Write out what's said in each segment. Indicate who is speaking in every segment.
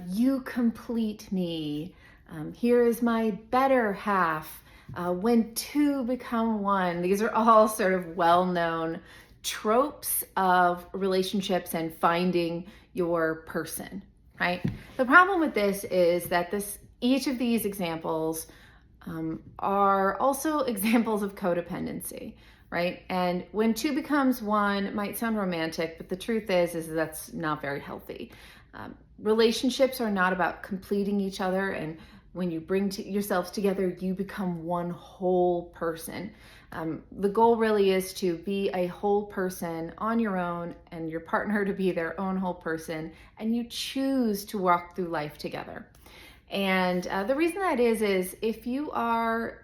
Speaker 1: You complete me. Here is my better half. When two become one. These are all sort of well-known tropes of relationships and finding your person, right? The problem with this is that each of these examples are also examples of codependency, right? And when two becomes one, it might sound romantic, but the truth is that's not very healthy. Relationships are not about completing each other, and when you bring yourselves together, you become one whole person. The goal really is to be a whole person on your own and your partner to be their own whole person, and you choose to walk through life together. And the reason that is if you are,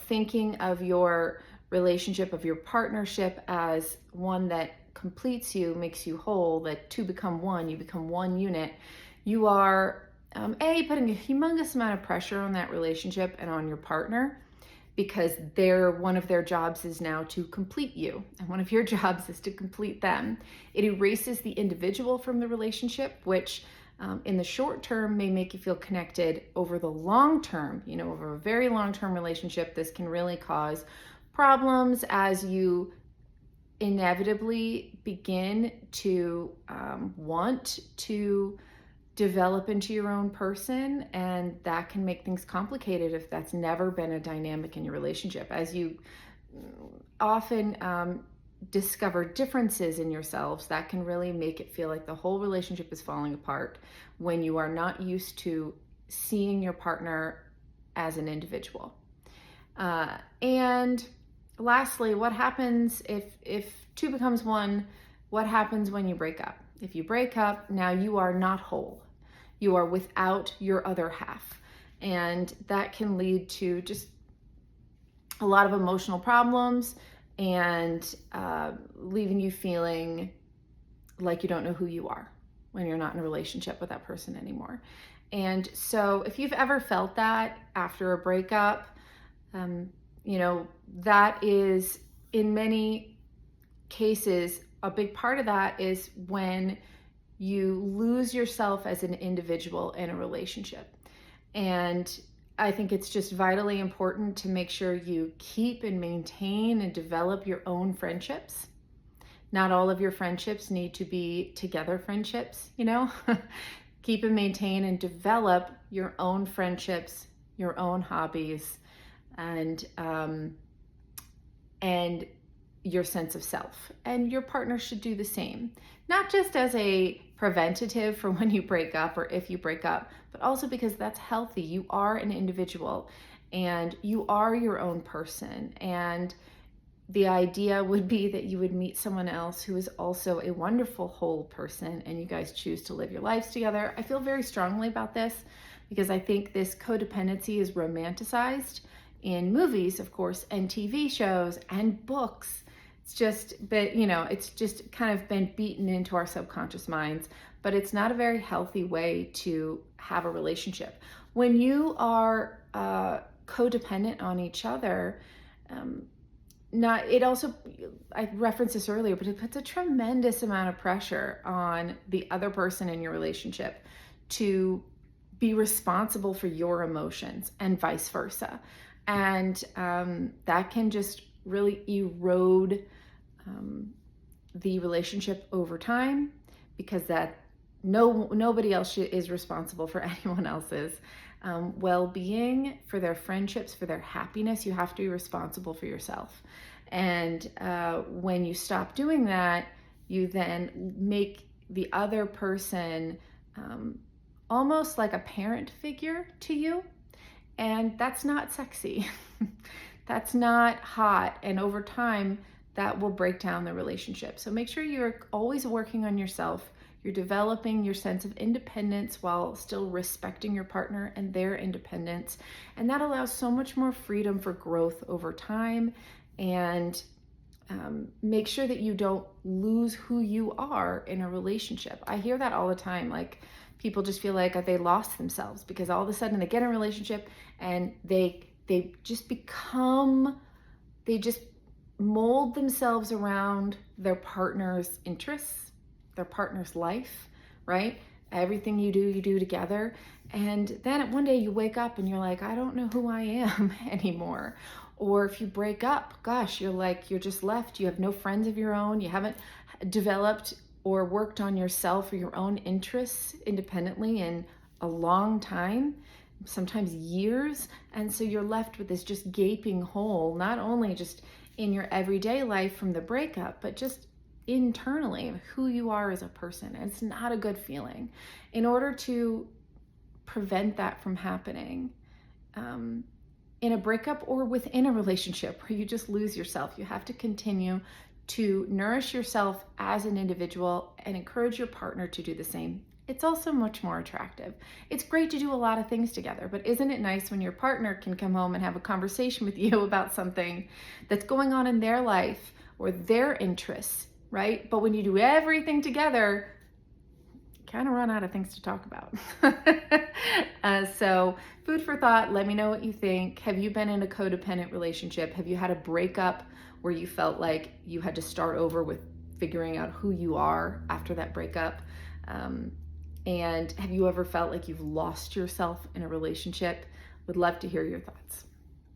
Speaker 1: thinking of your relationship, of your partnership as one that completes you, makes you whole, that two become one, you become one unit, you are putting a humongous amount of pressure on that relationship and on your partner, because one of their jobs is now to complete you, and one of your jobs is to complete them. It erases the individual from the relationship, which in the short term may make you feel connected. Over the long term, over a very long-term relationship, this can really cause problems as you inevitably begin to want to develop into your own person, and that can make things complicated if that's never been a dynamic in your relationship. As you often discover differences in yourselves, that can really make it feel like the whole relationship is falling apart when you are not used to seeing your partner as an individual. And lastly, what happens if two becomes one? What happens when you break up? If you break up, now you are not whole. You are without your other half. And that can lead to just a lot of emotional problems and leaving you feeling like you don't know who you are when you're not in a relationship with that person anymore. And so if you've ever felt that after a breakup, that is, in many cases, a big part of that is when you lose yourself as an individual in a relationship. And I think it's just vitally important to make sure you keep and maintain and develop your own friendships. Not all of your friendships need to be together friendships, Keep and maintain and develop your own friendships, your own hobbies, and your sense of self. And your partner should do the same, not just as a preventative for when you break up or if you break up, but also because that's healthy. You are an individual and you are your own person. And the idea would be that you would meet someone else who is also a wonderful whole person, and you guys choose to live your lives together. I feel very strongly about this because I think this codependency is romanticized in movies, of course, and TV shows and books. It's just kind of been beaten into our subconscious minds, but it's not a very healthy way to have a relationship. When you are codependent on each other, I referenced this earlier, but it puts a tremendous amount of pressure on the other person in your relationship to be responsible for your emotions and vice versa. And that can just really erode the relationship over time, because nobody else is responsible for anyone else's well-being, for their friendships, for their happiness. You have to be responsible for yourself. And when you stop doing that, you then make the other person almost like a parent figure to you. And that's not sexy. That's not hot. And over time, that will break down the relationship. So make sure you're always working on yourself. You're developing your sense of independence while still respecting your partner and their independence. And that allows so much more freedom for growth over time. And make sure that you don't lose who you are in a relationship. I hear that all the time. Like, people just feel like they lost themselves because all of a sudden they get in a relationship and they just mold themselves around their partner's interests, their partner's life, right? Everything you do together. And then one day you wake up and you're like, I don't know who I am anymore. Or if you break up, gosh, you're just left. You have no friends of your own. You haven't developed or worked on yourself or your own interests independently in a long time, sometimes years. And so you're left with this just gaping hole, not only just in your everyday life from the breakup, but just internally who you are as a person. And it's not a good feeling. In order to prevent that from happening, in a breakup or within a relationship where you just lose yourself, you have to continue to nourish yourself as an individual and encourage your partner to do the same. It's also much more attractive. It's great to do a lot of things together, but isn't it nice when your partner can come home and have a conversation with you about something that's going on in their life or their interests, right? But when you do everything together, you kind of run out of things to talk about. So food for thought. Let me know what you think. Have you been in a codependent relationship? Have you had a breakup where you felt like you had to start over with figuring out who you are after that breakup? And have you ever felt like you've lost yourself in a relationship? Would love to hear your thoughts.